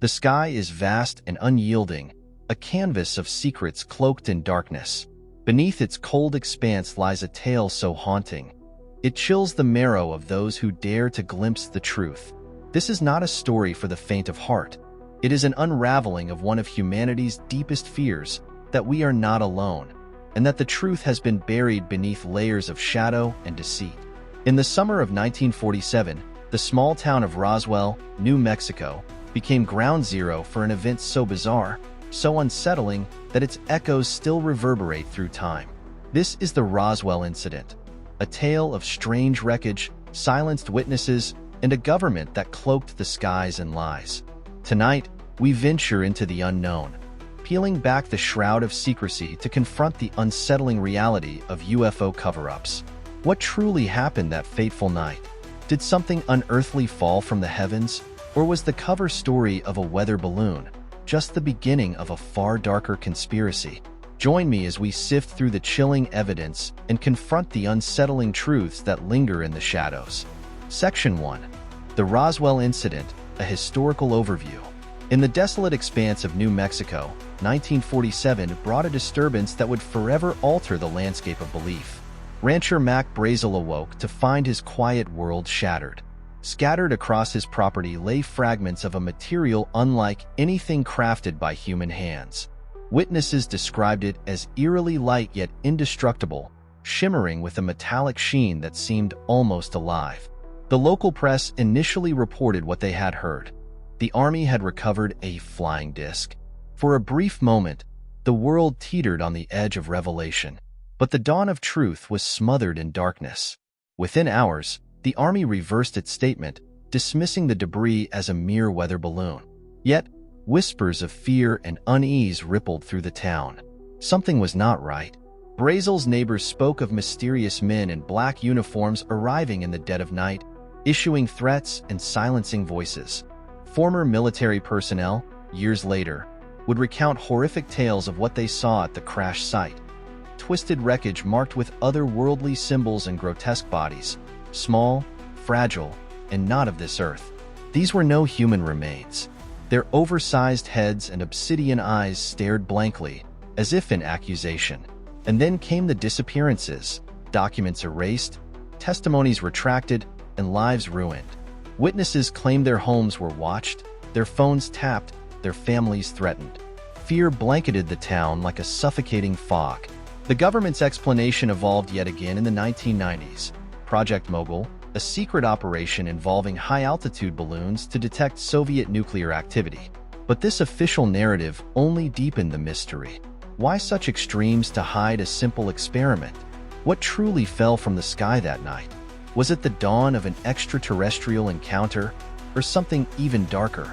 The sky is vast and unyielding, a canvas of secrets cloaked in darkness. Beneath its cold expanse lies a tale so haunting. It chills the marrow of those who dare to glimpse the truth. This is not a story for the faint of heart. It is an unraveling of one of humanity's deepest fears, that we are not alone, and that the truth has been buried beneath layers of shadow and deceit. In the summer of 1947, the small town of Roswell, New Mexico, became ground zero for an event so bizarre, so unsettling, that its echoes still reverberate through time. This is the Roswell Incident, a tale of strange wreckage, silenced witnesses, and a government that cloaked the skies in lies. Tonight, we venture into the unknown, peeling back the shroud of secrecy to confront the unsettling reality of UFO cover-ups. What truly happened that fateful night? Did something unearthly fall from the heavens, or was the cover story of a weather balloon just the beginning of a far darker conspiracy? Join me as we sift through the chilling evidence and confront the unsettling truths that linger in the shadows. Section 1. The Roswell Incident, a historical overview. In the desolate expanse of New Mexico, 1947 brought a disturbance that would forever alter the landscape of belief. Rancher Mac Brazel awoke to find his quiet world shattered. Scattered across his property lay fragments of a material unlike anything crafted by human hands. Witnesses described it as eerily light yet indestructible, shimmering with a metallic sheen that seemed almost alive. The local press initially reported what they had heard. The Army had recovered a flying disc. For a brief moment, the world teetered on the edge of revelation. But the dawn of truth was smothered in darkness. Within hours, the Army reversed its statement, dismissing the debris as a mere weather balloon. Yet, whispers of fear and unease rippled through the town. Something was not right. Brazel's neighbors spoke of mysterious men in black uniforms arriving in the dead of night, issuing threats and silencing voices. Former military personnel, years later, would recount horrific tales of what they saw at the crash site. Twisted wreckage marked with otherworldly symbols and grotesque bodies, small, fragile, and not of this earth. These were no human remains. Their oversized heads and obsidian eyes stared blankly, as if in accusation. And then came the disappearances, documents erased, testimonies retracted, and lives ruined. Witnesses claimed their homes were watched, their phones tapped, their families threatened. Fear blanketed the town like a suffocating fog. The government's explanation evolved yet again in the 1990s. Project Mogul, a secret operation involving high-altitude balloons to detect Soviet nuclear activity. But this official narrative only deepened the mystery. Why such extremes to hide a simple experiment? What truly fell from the sky that night? Was it the dawn of an extraterrestrial encounter, or something even darker?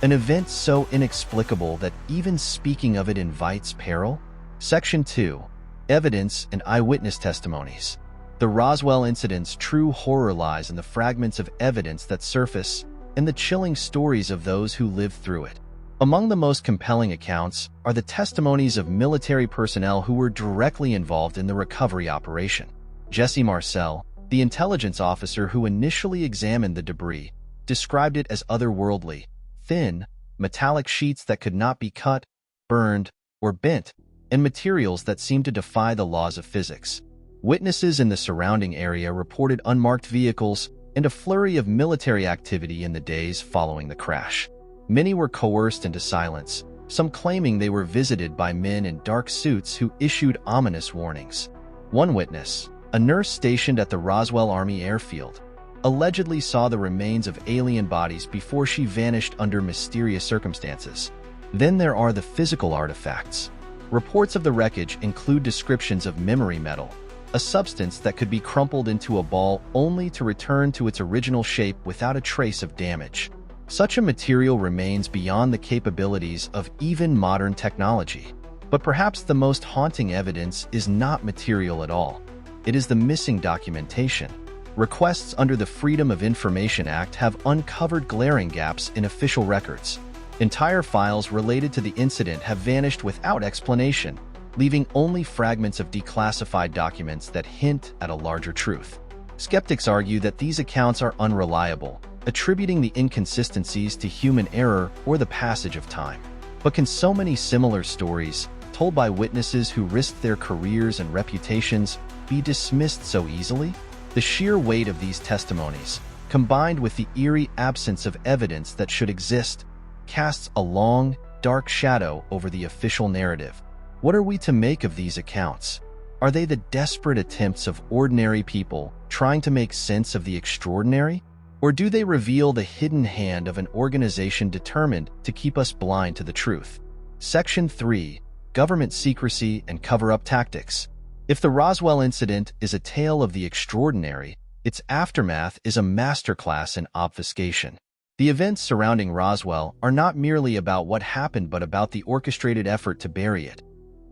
An event so inexplicable that even speaking of it invites peril? Section 2. Evidence and eyewitness testimonies. The Roswell Incident's true horror lies in the fragments of evidence that surface and the chilling stories of those who lived through it. Among the most compelling accounts are the testimonies of military personnel who were directly involved in the recovery operation. Jesse Marcel, the intelligence officer who initially examined the debris, described it as otherworldly, thin, metallic sheets that could not be cut, burned, or bent, and materials that seemed to defy the laws of physics. Witnesses in the surrounding area reported unmarked vehicles and a flurry of military activity in the days following the crash. Many were coerced into silence, some claiming they were visited by men in dark suits who issued ominous warnings. One witness, a nurse stationed at the Roswell Army Airfield, allegedly saw the remains of alien bodies before she vanished under mysterious circumstances. Then there are the physical artifacts. Reports of the wreckage include descriptions of memory metal, a substance that could be crumpled into a ball only to return to its original shape without a trace of damage. Such a material remains beyond the capabilities of even modern technology. But perhaps the most haunting evidence is not material at all. It is the missing documentation. Requests under the Freedom of Information Act have uncovered glaring gaps in official records. Entire files related to the incident have vanished without explanation, leaving only fragments of declassified documents that hint at a larger truth. Skeptics argue that these accounts are unreliable, attributing the inconsistencies to human error or the passage of time. But can so many similar stories, told by witnesses who risked their careers and reputations, be dismissed so easily? The sheer weight of these testimonies, combined with the eerie absence of evidence that should exist, casts a long, dark shadow over the official narrative. What are we to make of these accounts? Are they the desperate attempts of ordinary people trying to make sense of the extraordinary? Or do they reveal the hidden hand of an organization determined to keep us blind to the truth? Section 3. Government Secrecy and Cover-Up Tactics. If the Roswell incident is a tale of the extraordinary, its aftermath is a masterclass in obfuscation. The events surrounding Roswell are not merely about what happened but about the orchestrated effort to bury it.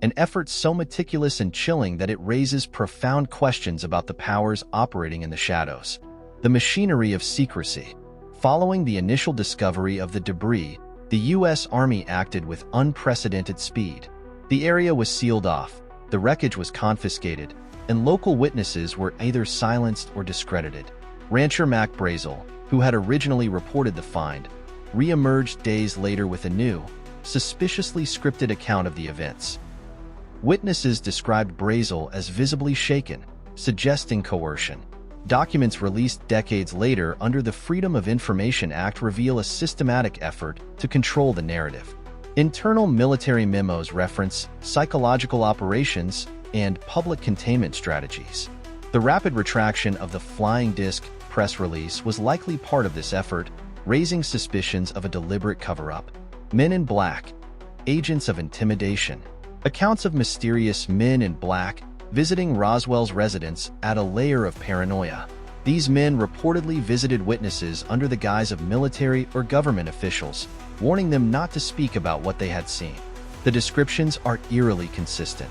An effort so meticulous and chilling that it raises profound questions about the powers operating in the shadows. The machinery of secrecy. Following the initial discovery of the debris, the U.S. Army acted with unprecedented speed. The area was sealed off, the wreckage was confiscated, and local witnesses were either silenced or discredited. Rancher Mac Brazel, who had originally reported the find, re-emerged days later with a new, suspiciously scripted account of the events. Witnesses described Brazel as visibly shaken, suggesting coercion. Documents released decades later under the Freedom of Information Act reveal a systematic effort to control the narrative. Internal military memos reference psychological operations and public containment strategies. The rapid retraction of the flying disc press release was likely part of this effort, raising suspicions of a deliberate cover-up. Men in Black, agents of intimidation. Accounts of mysterious men in black visiting Roswell's residence add a layer of paranoia. These men reportedly visited witnesses under the guise of military or government officials, warning them not to speak about what they had seen. The descriptions are eerily consistent.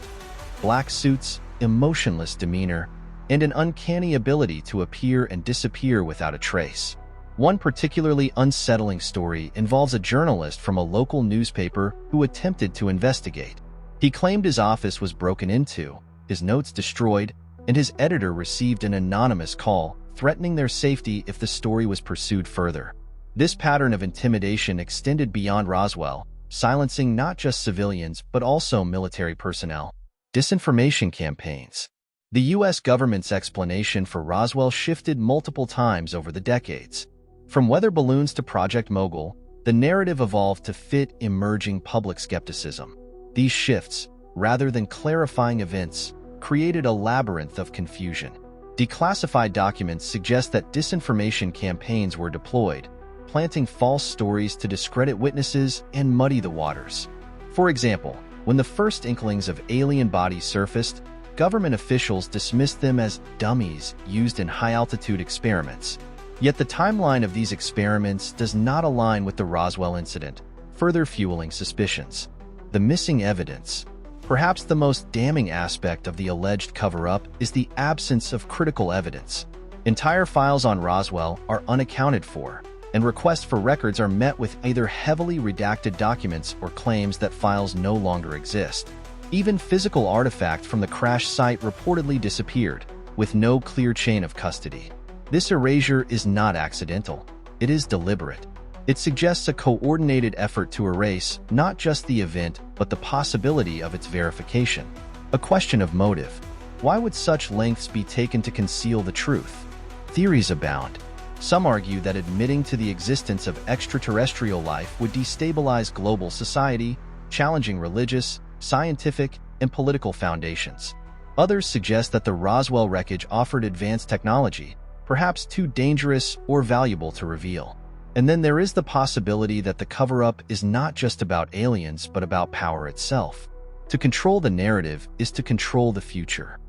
Black suits, emotionless demeanor, and an uncanny ability to appear and disappear without a trace. One particularly unsettling story involves a journalist from a local newspaper who attempted to investigate. He claimed his office was broken into, his notes destroyed, and his editor received an anonymous call threatening their safety if the story was pursued further. This pattern of intimidation extended beyond Roswell, silencing not just civilians but also military personnel. Disinformation campaigns. The U.S. government's explanation for Roswell shifted multiple times over the decades. From weather balloons to Project Mogul, the narrative evolved to fit emerging public skepticism. These shifts, rather than clarifying events, created a labyrinth of confusion. Declassified documents suggest that disinformation campaigns were deployed, planting false stories to discredit witnesses and muddy the waters. For example, when the first inklings of alien bodies surfaced, government officials dismissed them as dummies used in high-altitude experiments. Yet the timeline of these experiments does not align with the Roswell incident, further fueling suspicions. The missing evidence. Perhaps the most damning aspect of the alleged cover-up is the absence of critical evidence. Entire files on Roswell are unaccounted for, and requests for records are met with either heavily redacted documents or claims that files no longer exist. Even physical artifacts from the crash site reportedly disappeared, with no clear chain of custody. This erasure is not accidental. It is deliberate. It suggests a coordinated effort to erase not just the event, but the possibility of its verification. A question of motive. Why would such lengths be taken to conceal the truth? Theories abound. Some argue that admitting to the existence of extraterrestrial life would destabilize global society, challenging religious, scientific, and political foundations. Others suggest that the Roswell wreckage offered advanced technology, perhaps too dangerous or valuable to reveal. And then there is the possibility that the cover-up is not just about aliens but about power itself. To control the narrative is to control the future.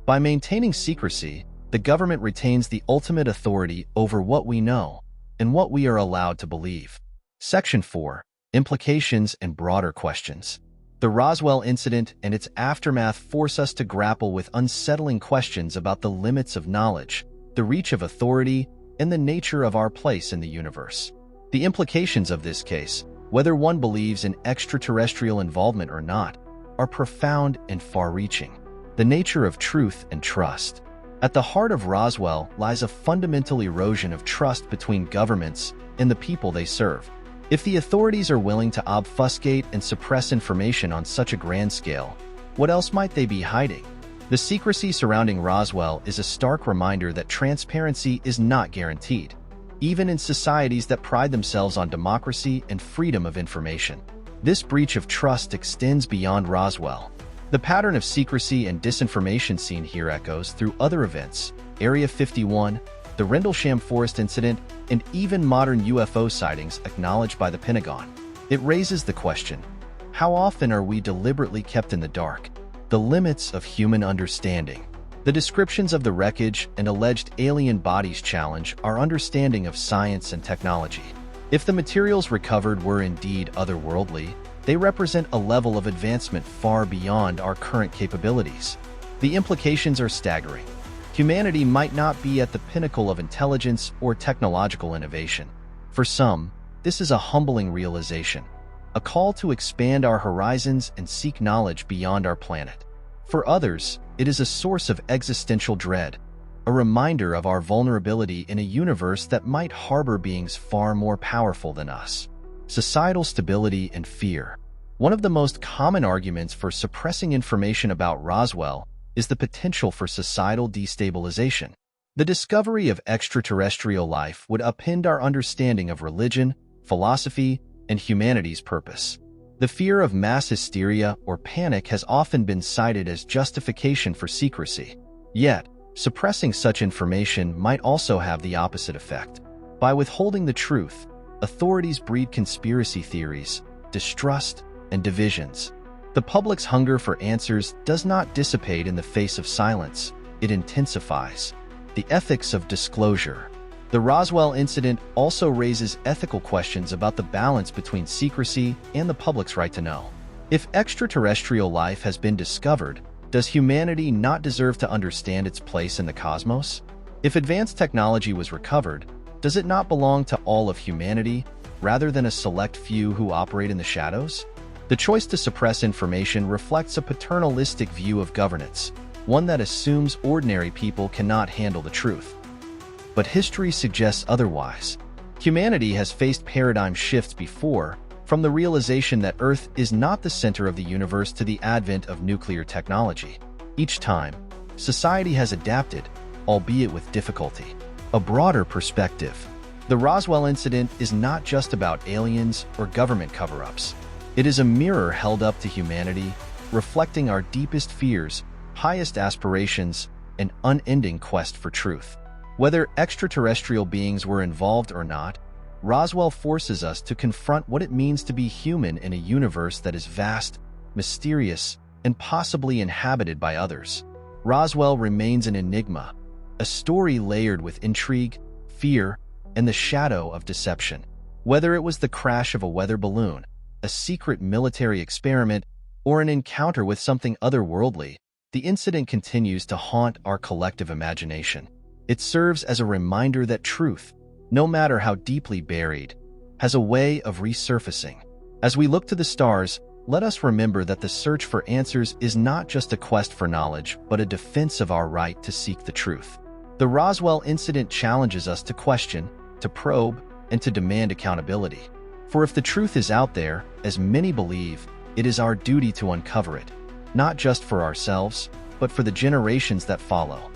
By maintaining secrecy, the government retains the ultimate authority over what we know and what we are allowed to believe. Section 4. Implications and broader questions. The Roswell incident and its aftermath force us to grapple with unsettling questions about the limits of knowledge, the reach of authority, and the nature of our place in the universe. The implications of this case, whether one believes in extraterrestrial involvement or not, are profound and far-reaching. The nature of truth and trust. At the heart of Roswell lies a fundamental erosion of trust between governments and the people they serve. If the authorities are willing to obfuscate and suppress information on such a grand scale, what else might they be hiding? The secrecy surrounding Roswell is a stark reminder that transparency is not guaranteed, even in societies that pride themselves on democracy and freedom of information. This breach of trust extends beyond Roswell. The pattern of secrecy and disinformation seen here echoes through other events: Area 51, the Rendlesham Forest incident, and even modern UFO sightings acknowledged by the Pentagon. It raises the question, how often are we deliberately kept in the dark? The limits of human understanding. The descriptions of the wreckage and alleged alien bodies challenge our understanding of science and technology. If the materials recovered were indeed otherworldly, they represent a level of advancement far beyond our current capabilities. The implications are staggering. Humanity might not be at the pinnacle of intelligence or technological innovation. For some, this is a humbling realization, a call to expand our horizons and seek knowledge beyond our planet. For others, it is a source of existential dread, a reminder of our vulnerability in a universe that might harbor beings far more powerful than us. Societal stability and fear. One of the most common arguments for suppressing information about Roswell is the potential for societal destabilization. The discovery of extraterrestrial life would upend our understanding of religion, philosophy, and humanity's purpose. The fear of mass hysteria or panic has often been cited as justification for secrecy. Yet, suppressing such information might also have the opposite effect. By withholding the truth, authorities breed conspiracy theories, distrust, and divisions. The public's hunger for answers does not dissipate in the face of silence, it intensifies. The ethics of disclosure. The Roswell incident also raises ethical questions about the balance between secrecy and the public's right to know. If extraterrestrial life has been discovered, does humanity not deserve to understand its place in the cosmos? If advanced technology was recovered, does it not belong to all of humanity, rather than a select few who operate in the shadows? The choice to suppress information reflects a paternalistic view of governance, one that assumes ordinary people cannot handle the truth. But history suggests otherwise. Humanity has faced paradigm shifts before, from the realization that Earth is not the center of the universe to the advent of nuclear technology. Each time, society has adapted, albeit with difficulty. A broader perspective. The Roswell incident is not just about aliens or government cover-ups. It is a mirror held up to humanity, reflecting our deepest fears, highest aspirations, and unending quest for truth. Whether extraterrestrial beings were involved or not, Roswell forces us to confront what it means to be human in a universe that is vast, mysterious, and possibly inhabited by others. Roswell remains an enigma, a story layered with intrigue, fear, and the shadow of deception. Whether it was the crash of a weather balloon, a secret military experiment, or an encounter with something otherworldly, the incident continues to haunt our collective imagination. It serves as a reminder that truth, no matter how deeply buried, has a way of resurfacing. As we look to the stars, let us remember that the search for answers is not just a quest for knowledge, but a defense of our right to seek the truth. The Roswell incident challenges us to question, to probe, and to demand accountability. For if the truth is out there, as many believe, it is our duty to uncover it, not just for ourselves, but for the generations that follow.